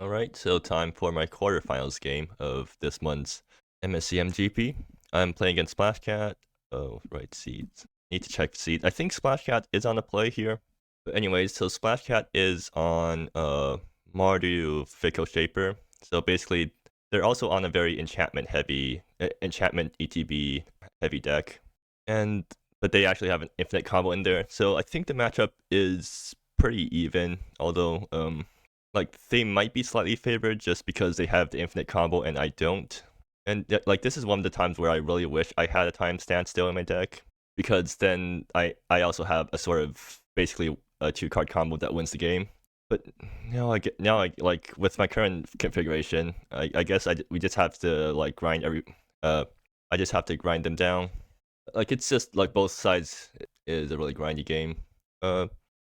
Alright, so time for my quarterfinals game of this month's MSEM GP. I'm playing against Splashcat. Oh, right, seeds. Need to check seed. I think Splashcat is on the play here. But anyways, so Splashcat is on Mardu Fickleshaper. So basically, they're also on a very enchantment ETB heavy deck. But they actually have an infinite combo in there. So I think the matchup is pretty even, although like they might be slightly favored just because they have the infinite combo and I don't. And like this is one of the times where I really wish I had a time standstill in my deck, because then I also have a sort of basically a 2-card combo that wins the game. But now I like with my current configuration, I guess we just have to like grind I just have to grind them down. Like it's just like both sides is a really grindy game.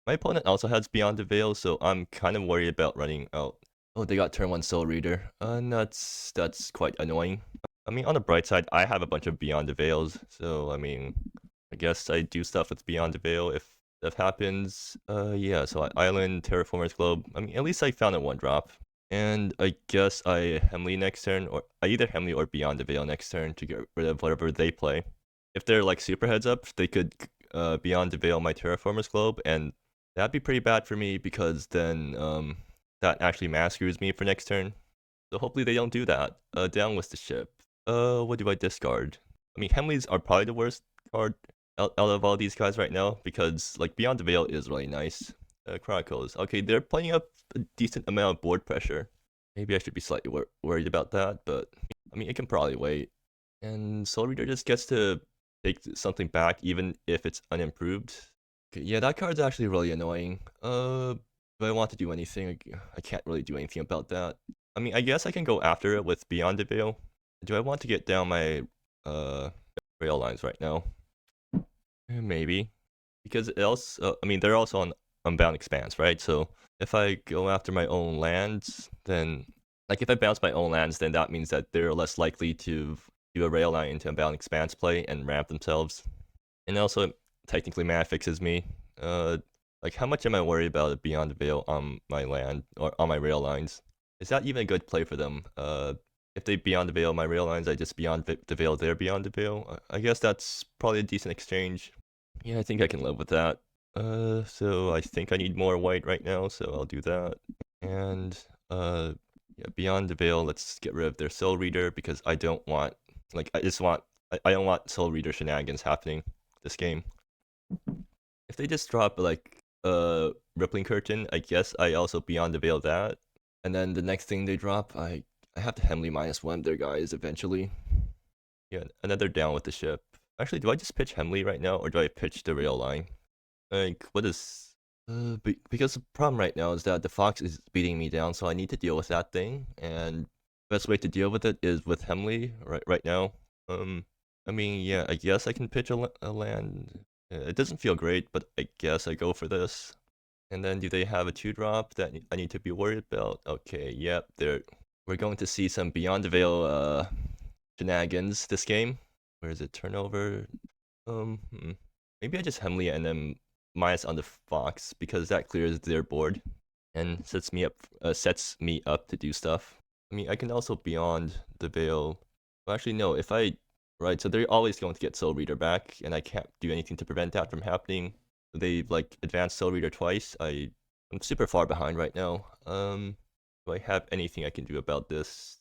My opponent also has Beyond the Veil, so I'm kind of worried about running out. Oh, they got turn 1 Soul Reader. That's quite annoying. I mean, on the bright side, I have a bunch of Beyond the Veils, so I mean, I guess I do stuff with Beyond the Veil if that happens. Yeah, so Island, Terraformer's Globe. I mean, at least I found a 1-drop. And I guess I Hemley next turn, or I either Hemley or Beyond the Veil next turn to get rid of whatever they play. If they're like super heads up, they could Beyond the Veil my Terraformer's Globe, and that'd be pretty bad for me because then that actually mass screws me for next turn. So hopefully they don't do that. Down with the ship. What do I discard? I mean, Hemleys are probably the worst card out of all these guys right now, because like Beyond the Veil is really nice. Chronicles. Okay, they're playing up a decent amount of board pressure. Maybe I should be slightly worried about that, but I mean, it can probably wait. And Soul Reader just gets to take something back even if it's unimproved. Okay, yeah, that card's actually really annoying. Do I want to do anything? I can't really do anything about that. I mean, I guess I can go after it with Beyond the Veil. Do I want to get down my rail lines right now? Maybe. Because it also, I mean, they're also on Unbound Expanse, right? So if I go after my own lands, then, like, if I bounce my own lands, then that means that they're less likely to do a rail line into Unbound Expanse play and ramp themselves. And also, it technically mana fixes me. Like, how much am I worried about it Beyond the Veil on my land, or on my rail lines? Is that even a good play for them? If they Beyond the Veil my rail lines, I just Beyond the Veil their Beyond the Veil. I guess that's probably a decent exchange. Yeah, I think I can live with that. So I think I need more white right now, so I'll do that. And yeah, Beyond the Veil, let's get rid of their Soul Reader, because I don't want, like, I don't want Soul Reader shenanigans happening this game. If they just drop like Rippling Curtain, I guess I also Beyond the Veil that. And then the next thing they drop, I have to Hemley -1 their guys eventually. Yeah, another down with the ship. Actually, do I just pitch Hemley right now, or do I pitch the rail line? Like, what is... because the problem right now is that the Fox is beating me down, so I need to deal with that thing, and the best way to deal with it is with Hemley right now. I mean, yeah, I guess I can pitch a land. It doesn't feel great, but I guess I go for this. And then do they have a 2-drop that I need to be worried about? Okay, yep, we're going to see some Beyond the Veil shenanigans this game. Where is it? Turnover? Maybe I just Hemley and then minus on the Fox, because that clears their board and sets me up to do stuff. I mean, I can also Beyond the Veil. Well, actually, no. Right, so they're always going to get Soul Reader back, and I can't do anything to prevent that from happening. They like advanced Soul Reader twice. I'm super far behind right now. Do I have anything I can do about this?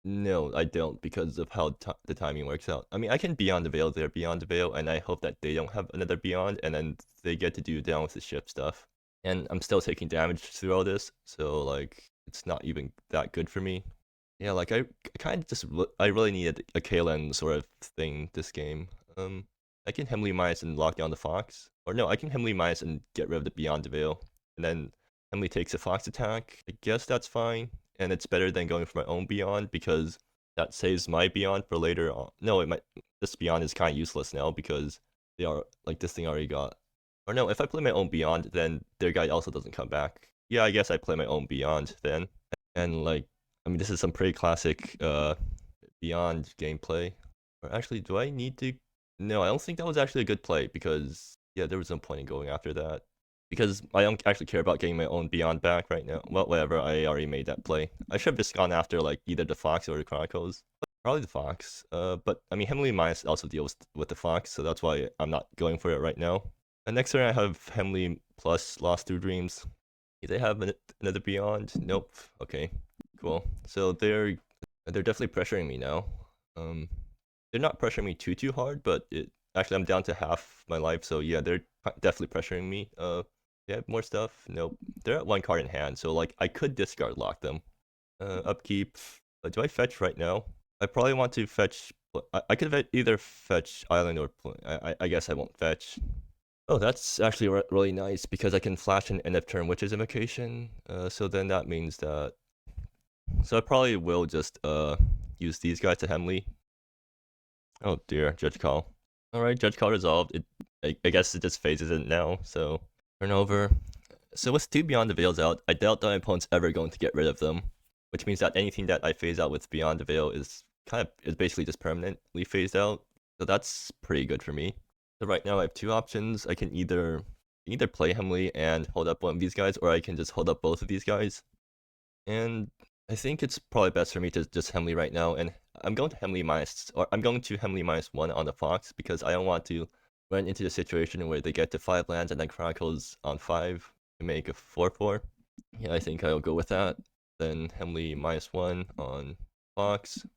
No, I don't, because of how the timing works out. I mean, I can Beyond the Veil there, Beyond the Veil, and I hope that they don't have another Beyond, and then they get to do down with the ship stuff. And I'm still taking damage through all this, so like it's not even that good for me. Yeah, like I kind of just I really needed a Caylin sort of thing this game. I can Hemley minus and lock down the Fox, or no, I can Hemley minus and get rid of the Beyond the Veil, and then Hemley takes a Fox attack. I guess that's fine, and it's better than going for my own Beyond, because that saves my Beyond for later on. No, this Beyond is kind of useless now because they are like this thing already got. Or no, if I play my own Beyond, then their guy also doesn't come back. Yeah, I guess I play my own Beyond then, and like. I mean, this is some pretty classic Beyond gameplay. Or actually, do I need to? No, I don't think that was actually a good play, because yeah, there was no point in going after that. because I don't actually care about getting my own Beyond back right now. Well, whatever, I already made that play. I should have just gone after like either the Fox or the Chronicles. Probably the Fox. But I mean, Hemley Minus also deals with the Fox, so that's why I'm not going for it right now. And next turn I have Hemley plus Lost Through Dreams. Do they have another Beyond? Nope. Okay, cool. So they're definitely pressuring me now. They're not pressuring me too hard, but actually I'm down to half my life, so yeah, they're definitely pressuring me. They have more stuff? Nope. They're at 1 card in hand, so like I could discard lock them. Upkeep. Do I fetch right now? I probably want to fetch. I could either fetch Island or I guess I won't fetch. Oh, that's actually really nice because I can flash an end of turn Witch's Invocation. So then that means that. So I probably will just use these guys to Hemley. Oh dear, Judge Call. Alright, Judge Call resolved. I guess it just phases it now, so turn over. So with 2 Beyond the Veils out, I doubt that my opponent's ever going to get rid of them. Which means that anything that I phase out with Beyond the Veil is basically just permanently phased out. So that's pretty good for me. So right now I have 2 options. I can either play Hemley and hold up one of these guys, or I can just hold up both of these guys. And I think it's probably best for me to just Hemley right now, and I'm going to Hemley -1 on the Fox because I don't want to run into the situation where they get to 5 lands and then Chronicles on 5 to make a 4/4. Yeah, I think I'll go with that. Then Hemley -1 on Fox. I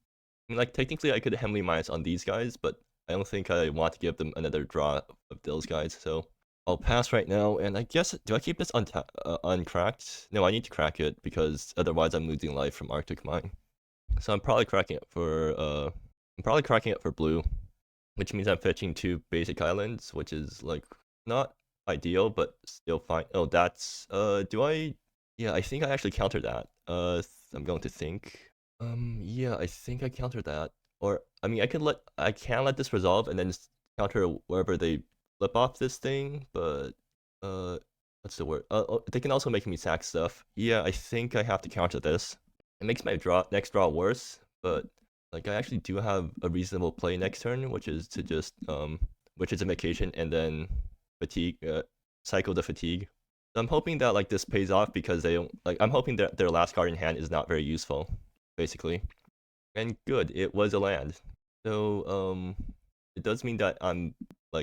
mean, like technically I could Hemley minus on these guys, but I don't think I want to give them another draw of those guys, so I'll pass right now, and I guess, do I keep this uncracked? No, I need to crack it, because otherwise I'm losing life from Arctic Mine. So I'm probably cracking it for, blue, which means I'm fetching 2 basic islands, which is, like, not ideal, but still fine. Oh, that's, yeah, I think I actually countered that. I'm going to think. Yeah, I think I countered that. Or, I mean, I can let this resolve and then counter wherever they flip off this thing, but what's the word? They can also make me sack stuff. Yeah, I think I have to counter this. It makes my next draw worse, but like I actually do have a reasonable play next turn, which is to just which is Invocation and then fatigue, cycle the fatigue. So I'm hoping that like this pays off because they don't like. I'm hoping that their last card in hand is not very useful, basically. And good, it was a land. So it does mean that I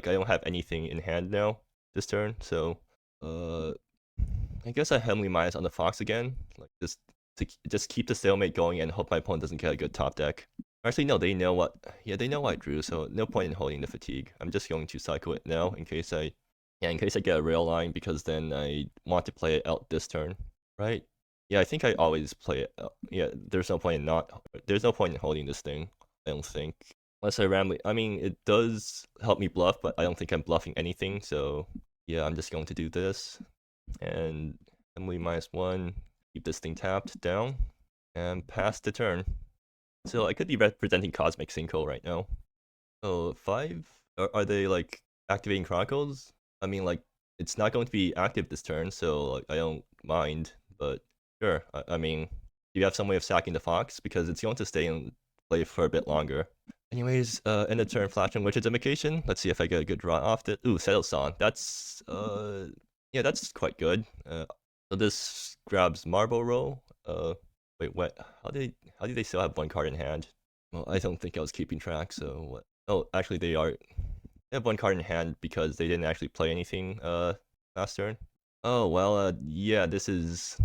don't have anything in hand now this turn, so I guess I Hemley minus on the Fox again, like just keep the stalemate going and hope my opponent doesn't get a good top deck. Actually, no, they know what I drew, so no point in holding the fatigue. I'm just going to cycle it now in case I get a rail line, because then I want to play it out this turn, right? Yeah, I think I always play it out. Yeah, there's no point in holding this thing, I don't think. Unless I I mean, it does help me bluff, but I don't think I'm bluffing anything, so yeah, I'm just going to do this. And Emily -1, keep this thing tapped down, and pass the turn. So I could be representing Cosmic Sinkhole right now. Oh, 5? Are they like activating Chronicles? I mean, like, it's not going to be active this turn, so like, I don't mind, but sure. I mean, do you have some way of sacking the Fox? Because it's going to stay in play for a bit longer. Anyways, end of turn flashing Witch's Invocation. Let's see if I get a good draw off it. Ooh, Settleson. That's yeah, that's quite good. So this grabs Marble Roll. Wait, what? How do they still have 1 card in hand? Well, I don't think I was keeping track. So what? Oh, actually, they have 1 card in hand because they didn't actually play anything last turn. Oh well, yeah, this is,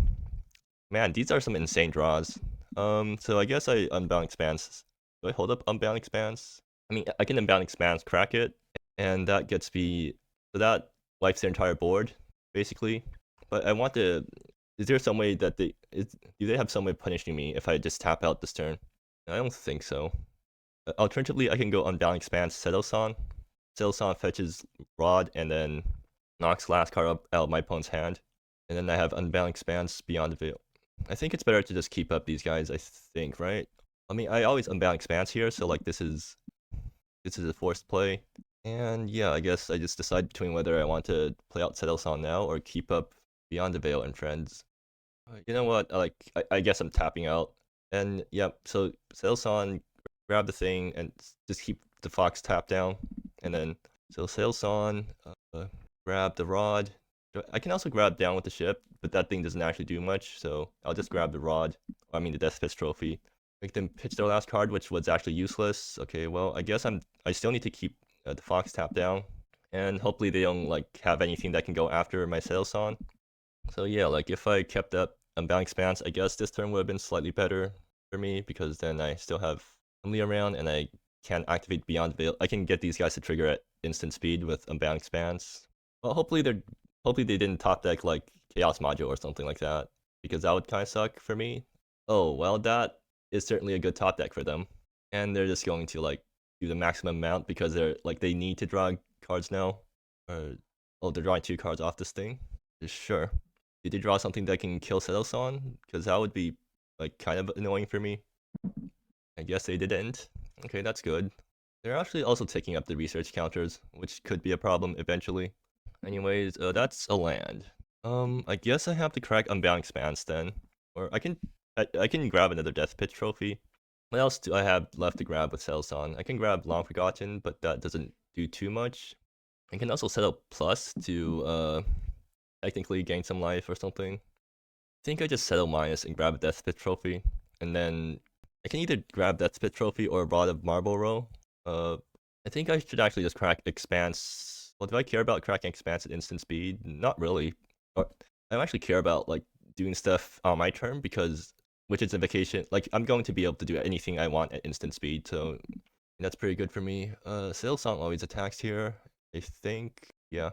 man, these are some insane draws. So I guess I Unbound Expanse. Do I hold up Unbound Expanse? I mean, I can Unbound Expanse, crack it, and that gets me, so that wipes their entire board, basically. But I want to, is there some way that do they have some way of punishing me if I just tap out this turn? I don't think so. Alternatively, I can go Unbound Expanse, Settleson. Settleson fetches Rod and then knocks last card out of my opponent's hand. And then I have Unbound Expanse, Beyond the Veil. I think it's better to just keep up these guys, I think, right? I mean, I always Unbound Expanse here, so like this is a forced play. And yeah, I guess I just decide between whether I want to play out Settleson now or keep up Beyond the Veil and Friends. You know what? I guess I'm tapping out. And yeah, so Settleson, grab the thing and just keep the Fox tapped down. And then so Settleson, grab the Rod, I can also grab down with the ship, but that thing doesn't actually do much, so I'll just grab the rod. I mean the Death Pitch trophy. Make them pitch their last card, which was actually useless. Okay, well I guess I still need to keep the Fox tapped down, and hopefully they don't like have anything that can go after my Sailson. So yeah, like if I kept up Unbound Expanse, I guess this turn would have been slightly better for me because then I still have Emily around and I can activate Beyond Veil. I can get these guys to trigger at instant speed with Unbound Expanse. Well, hopefully they didn't top deck like Chaos Module or something like that because that would kind of suck for me. Oh well, that is certainly a good top deck for them, and they're just going to like do the maximum amount because they need to draw cards now. Or oh, they're drawing 2 cards off this thing. Sure. Did they draw something that can kill Settleson? Because that would be like kind of annoying for me. I guess they didn't. Okay, that's good. They're actually also taking up the research counters, which could be a problem eventually. Anyways, that's a land. I guess I have to crack Unbound Expanse then. Or I can grab another Death Pitch trophy. What else do I have left to grab with Settleson? I can grab Long Forgotten, but that doesn't do too much. I can also set up Plus to technically gain some life or something. I think I just settle minus and grab a Death Pit trophy, and then I can either grab Death Pit trophy or a Rod of Marlborough. I think I should actually just crack Expanse. Well, do I care about cracking Expanse at instant speed? Not really. Or I don't actually care about like doing stuff on my turn because Witch's Invocation, like I'm going to be able to do anything I want at instant speed, so that's pretty good for me. Sailsong always attacks here, I think. Yeah.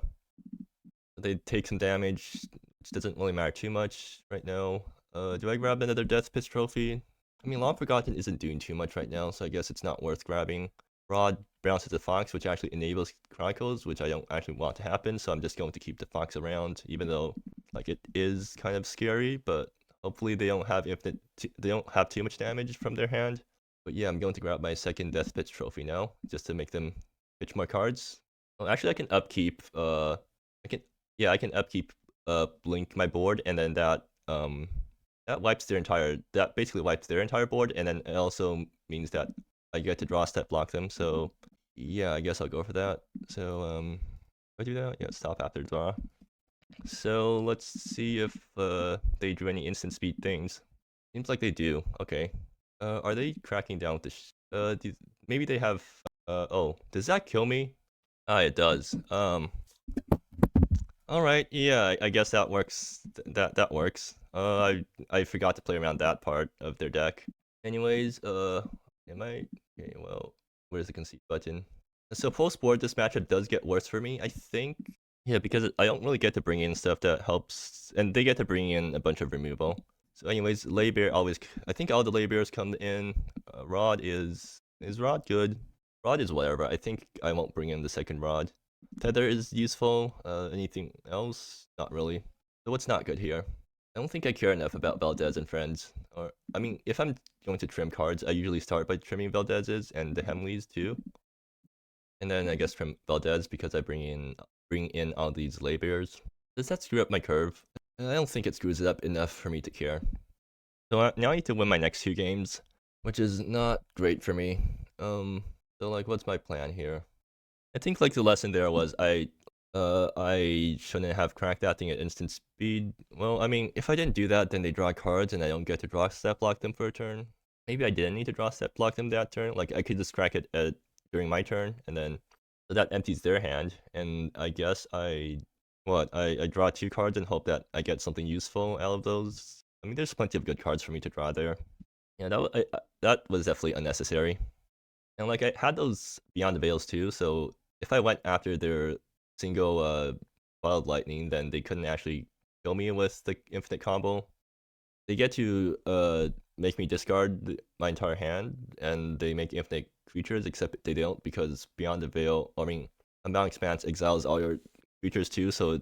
They take some damage, which doesn't really matter too much right now. Do I grab another Death Pitch trophy? I mean, Long Forgotten isn't doing too much right now, so I guess it's not worth grabbing. Rod bounces the Fox, which actually enables Chronicles, which I don't actually want to happen, so I'm just going to keep the Fox around, even though like it is kind of scary, but hopefully they don't have too much damage from their hand. But yeah, I'm going to grab my second Death Pitch trophy now, just to make them pitch more cards. Oh, actually, I can upkeep. I can upkeep Blink my board, and then that basically wipes their entire board, and then it also means that I get to draw step block them. So yeah, I guess I'll go for that. So if I do that, yeah, stop after draw. So let's see if they do any instant speed things. Seems like they do. Okay. Are they cracking down with the maybe they have oh, does that kill me? Ah, it does. All right, yeah, I guess that works. That works. I forgot to play around that part of their deck. Anyways, am I? Okay, well, where's the concede button? So post board, this matchup does get worse for me, I think. Yeah, because I don't really get to bring in stuff that helps, and they get to bring in a bunch of removal. So anyways, Laybear always. I think all the Laybears come in. Rod is Rod good? Rod is whatever. I think I won't bring in the second Rod. Tether is useful. Anything else? Not really. So what's not good here? I don't think I care enough about Valdez and friends. Or I mean, if I'm going to trim cards, I usually start by trimming Valdez's and the Hemleys too. And then I guess trim Valdez because I bring in all these Laybears. Does that screw up my curve? I don't think it screws it up enough for me to care. So now I need to win my next 2 games, which is not great for me. So like, what's my plan here? I think like the lesson there was I shouldn't have cracked that thing at instant speed. Well, I mean, if I didn't do that, then they draw cards and I don't get to draw step block them for a turn. Maybe I didn't need to draw step block them that turn. Like I could just crack it during my turn, and then so that empties their hand. And I guess I draw 2 cards and hope that I get something useful out of those. I mean, there's plenty of good cards for me to draw there. Yeah, that was definitely unnecessary. And like I had those Beyond the Veils too, so if I went after their single Wild Lightning, then they couldn't actually kill me with the infinite combo. They get to make me discard my entire hand, and they make infinite creatures, except they don't because Beyond the Veil, I mean, Unbound Expanse exiles all your creatures too, so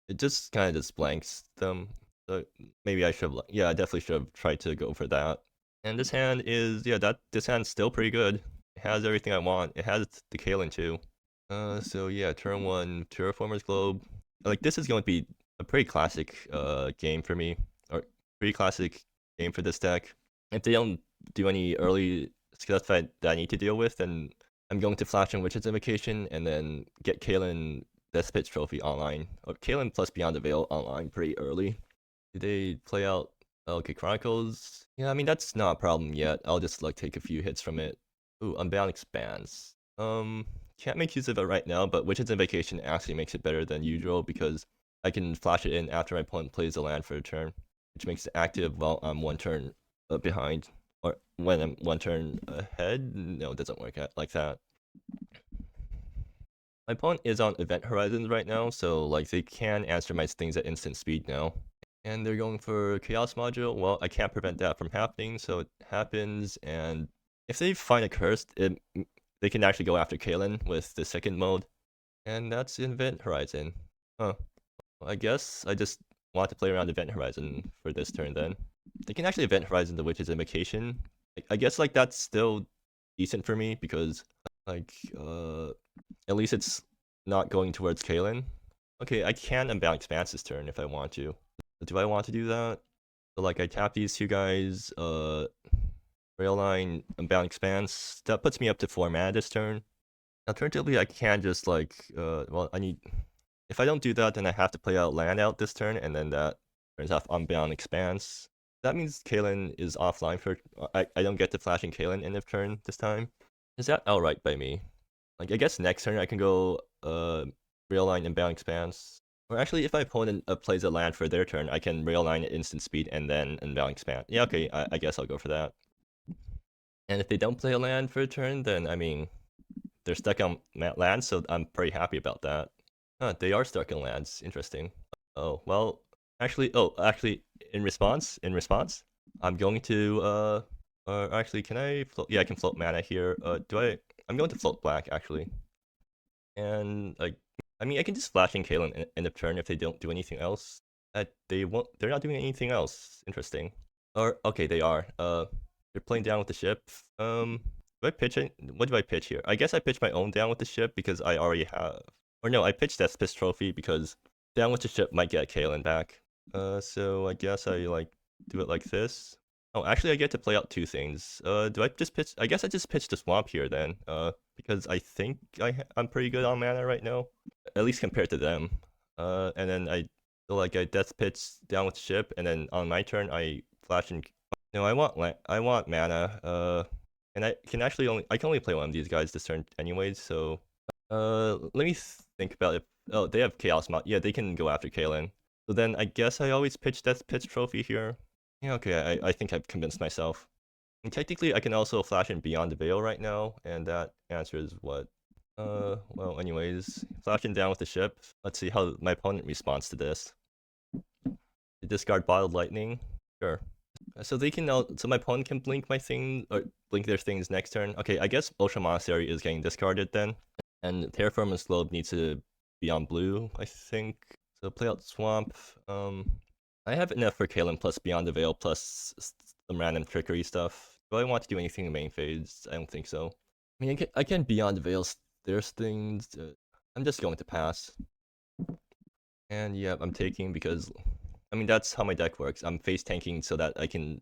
it just kind of just blanks them. So maybe I should have, yeah, I definitely should have tried to go for that. And this hand is, yeah, this hand's still pretty good. It has everything I want. It has the Caylin too. So yeah, turn 1, Terraformer's Globe. Like this is going to be a pretty classic game for me, or pretty classic game for this deck. If they don't do any early stuff that I need to deal with, then I'm going to flash in Witch's Invocation and then get Caylin Death Pitch Trophy online, or Caylin plus Beyond the Veil online pretty early. Did they play out okay, Chronicles? Yeah, I mean, that's not a problem yet. I'll just like take a few hits from it. Ooh, Unbound Expanse. Can't make use of it right now, but Witches Invocation actually makes it better than usual because I can flash it in after my opponent plays a land for a turn, which makes it active while I'm one turn behind. Or when I'm one turn ahead. No, it doesn't work like that. My opponent is on Event Horizons right now, so like they can answer my things at instant speed now. And they're going for Chaos Module. Well, I can't prevent that from happening, so it happens. And if they find a curse, they can actually go after Caylin with the second mode. And that's Event Horizon. Huh. Well, I guess I just want to play around Event Horizon for this turn then. They can actually Event Horizon the Witch's Invocation. I guess like that's still decent for me because like at least it's not going towards Caylin. Okay, I can Unbound Expanse this turn if I want to. Do I want to do that? So like I tap these two guys, Railline, Unbound Expanse. That puts me up to 4 mana this turn. Alternatively, I can just like, well, if I don't do that, then I have to play out land out this turn, and then that turns off Unbound Expanse. That means Caylin is offline for, I don't get to flashing Caylin end of turn this time. Is that outright by me? Like, I guess next turn I can go, Railline, Unbound Expanse. Or actually, if my opponent plays a land for their turn, I can Railline at instant speed and then Unbound Expand. Yeah, okay, I guess I'll go for that. And if they don't play a land for a turn, then, I mean, they're stuck on land, so I'm pretty happy about that. Huh, they are stuck on lands. Interesting. Oh, well, actually, in response, I'm going to, actually, can I float? Yeah, I can float mana here. I'm going to float black, actually. And, like, I mean, I can just flash in Caylin end of turn if they don't do anything else. They're not doing anything else. Interesting. Or, okay, they are. They're playing down with the ship. Do I pitch it? What do I pitch here? I guess I pitch my own down with the ship because I already have. Or no, I pitched Death Pitch Trophy because down with the ship might get Caylin back. So I guess I like do it like this. Oh, actually, I get to play out 2 things. Do I just pitch? I guess I just pitch the swamp here then. Because I think I'm pretty good on mana right now, at least compared to them. And then I Death Pitch down with the ship, and then on my turn I flash and. No, I want mana. And I can only play one of these guys this turn anyways. So, let me think about it. Oh, they have Chaos Mod. Yeah, they can go after Caylin. So then I guess I always pitch Death Pitch Trophy here. Yeah, okay, I think I've convinced myself. And technically, I can also flash in Beyond the Veil right now, and that answers what? Well, anyways, flashing down with the ship. Let's see how my opponent responds to this. Discard Bottled Lightning. Sure. So they can so my opponent can blink my thing or blink their things next turn. Okay, I guess Ocean Monastery is getting discarded then, and Terraformers Globe needs to be on blue, I think. So play out Swamp. I have enough for Caylin plus Beyond the Veil plus some random trickery stuff. Do I want to do anything in main phase? I don't think so. I mean, I can Beyond the Veil. There's things. I'm just going to pass. And yeah, I'm taking because. I mean, that's how my deck works. I'm face tanking so that I can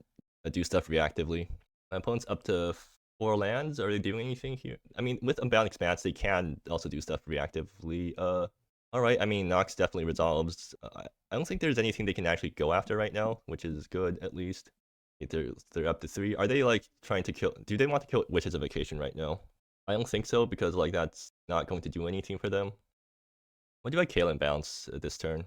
do stuff reactively. My opponent's up to 4 lands. Are they doing anything here? I mean, with Unbound Expanse, they can also do stuff reactively. Alright, I mean, Nox definitely resolves. I don't think there's anything they can actually go after right now, which is good, at least. They're up to 3. Are they, like, trying to kill... Do they want to kill Witch's Invocation right now? I don't think so, because, like, that's not going to do anything for them. What do I Caylin bounce this turn?